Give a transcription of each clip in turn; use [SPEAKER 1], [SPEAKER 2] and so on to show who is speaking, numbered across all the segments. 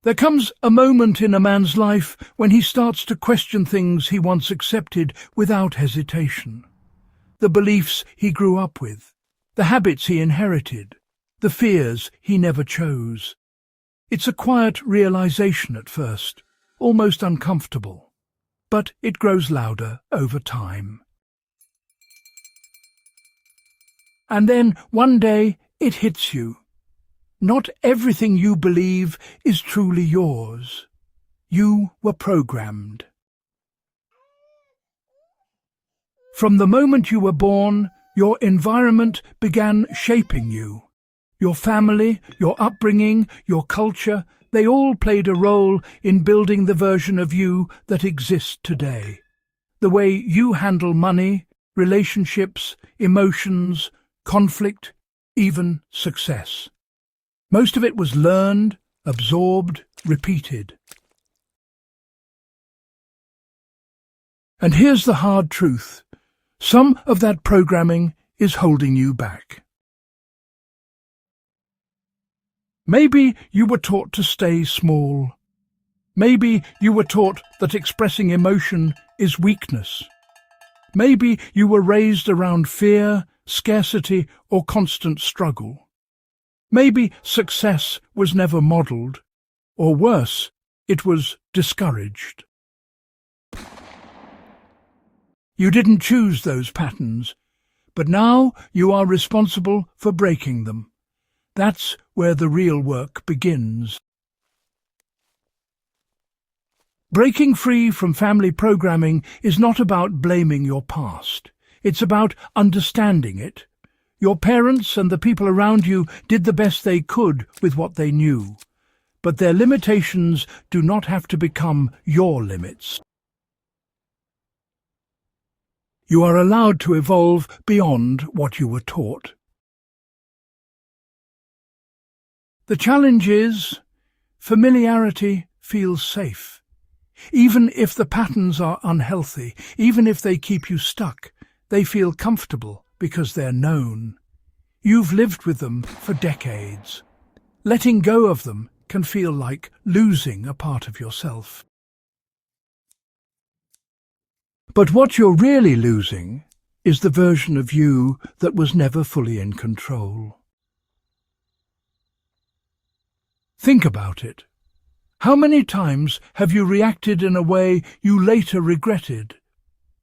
[SPEAKER 1] There comes a moment in a man's life when he starts to question things he once accepted without hesitation. The beliefs he grew up with, the habits he inherited, the fears he never chose. It's a quiet realization at first, almost uncomfortable, but it grows louder over time. And then one day it hits you. Not everything you believe is truly yours. You were programmed. From the moment you were born, your environment began shaping you. Your family, your upbringing, your culture, they all played a role in building the version of you that exists today. The way you handle money, relationships, emotions, conflict, even success. Most of it was learned, absorbed, repeated. And here's the hard truth. Some of that programming is holding you back. Maybe you were taught to stay small. Maybe you were taught that expressing emotion is weakness. Maybe you were raised around fear, scarcity, or constant struggle. Maybe success was never modelled, or worse, it was discouraged. You didn't choose those patterns, but now you are responsible for breaking them. That's where the real work begins. Breaking free from family programming is not about blaming your past. It's about understanding it. Your parents and the people around you did the best they could with what they knew, but their limitations do not have to become your limits. You are allowed to evolve beyond what you were taught. The challenge is, familiarity feels safe. Even if the patterns are unhealthy, even if they keep you stuck, they feel comfortable because they're known. You've lived with them for decades. Letting go of them can feel like losing a part of yourself. But what you're really losing is the version of you that was never fully in control. Think about it. How many times have you reacted in a way you later regretted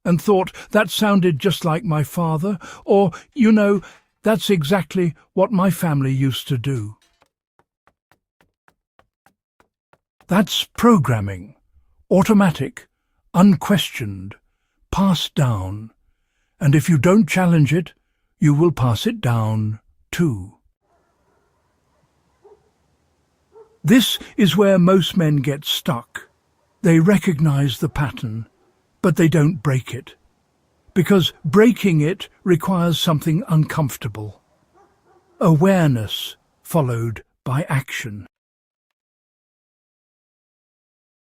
[SPEAKER 1] and thought, that sounded just like my father, or, that's exactly what my family used to do? That's programming, automatic, unquestioned, passed down, and if you don't challenge it, you will pass it down too. This is where most men get stuck. They recognize the pattern, but they don't break it, because breaking it requires something uncomfortable. Awareness followed by action.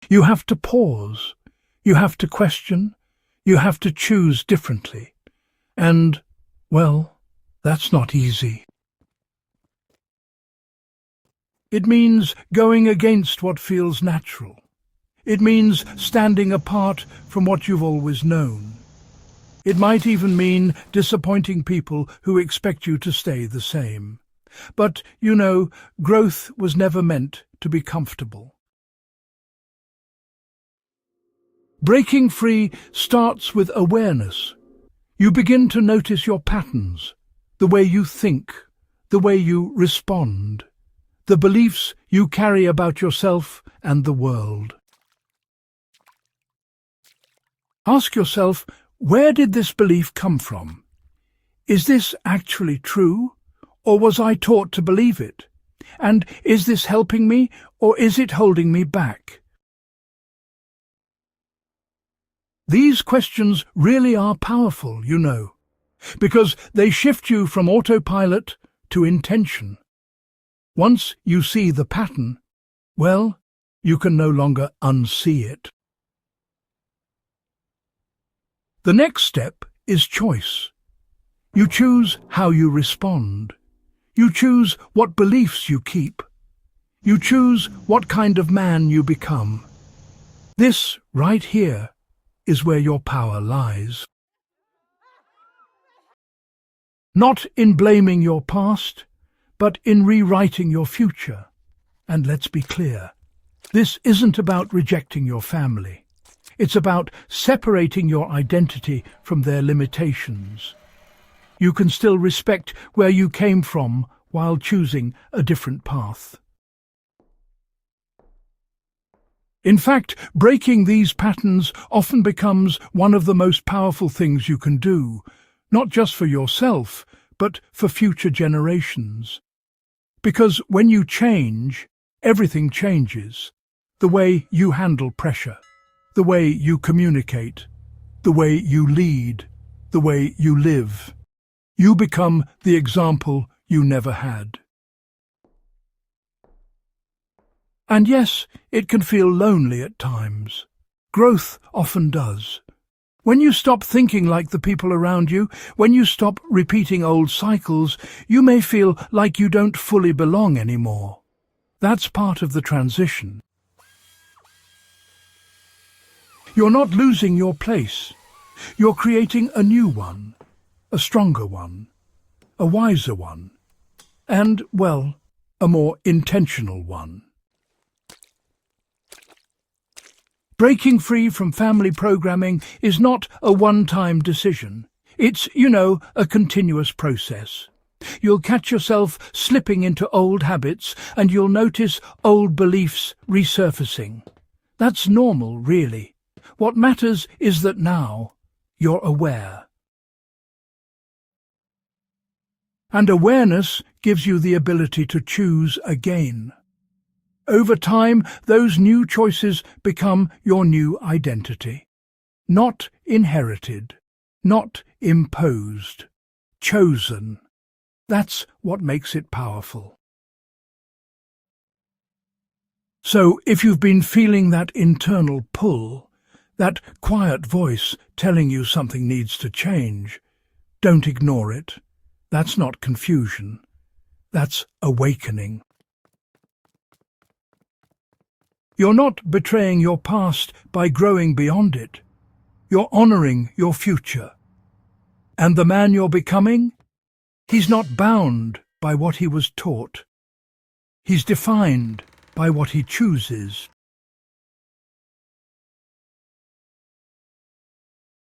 [SPEAKER 1] You have to pause, you have to question, you have to choose differently. And, well, that's not easy. It means going against what feels natural. It means standing apart from what you've always known. It might even mean disappointing people who expect you to stay the same. But, growth was never meant to be comfortable. Breaking free starts with awareness. You begin to notice your patterns, the way you think, the way you respond, the beliefs you carry about yourself and the world. Ask yourself, where did this belief come from? Is this actually true, or was I taught to believe it? And is this helping me, or is it holding me back? These questions really are powerful, because they shift you from autopilot to intention. Once you see the pattern, well, you can no longer unsee it. The next step is choice. You choose how you respond. You choose what beliefs you keep. You choose what kind of man you become. This, right here, is where your power lies. Not in blaming your past, but in rewriting your future. And let's be clear, this isn't about rejecting your family. It's about separating your identity from their limitations. You can still respect where you came from while choosing a different path. In fact, breaking these patterns often becomes one of the most powerful things you can do, not just for yourself, but for future generations. Because when you change, everything changes. The way you handle pressure, the way you communicate, the way you lead, the way you live. You become the example you never had. And yes, it can feel lonely at times. Growth often does. When you stop thinking like the people around you, when you stop repeating old cycles, you may feel like you don't fully belong anymore. That's part of the transition. You're not losing your place. You're creating a new one, a stronger one, a wiser one, and, well, a more intentional one. Breaking free from family programming is not a one-time decision. It's, a continuous process. You'll catch yourself slipping into old habits and you'll notice old beliefs resurfacing. That's normal, really. What matters is that now you're aware. And awareness gives you the ability to choose again. Over time, those new choices become your new identity. Not inherited, not imposed, chosen. That's what makes it powerful. So, if you've been feeling that internal pull, that quiet voice telling you something needs to change, don't ignore it. That's not confusion. That's awakening. You're not betraying your past by growing beyond it. You're honoring your future. And the man you're becoming? He's not bound by what he was taught. He's defined by what he chooses.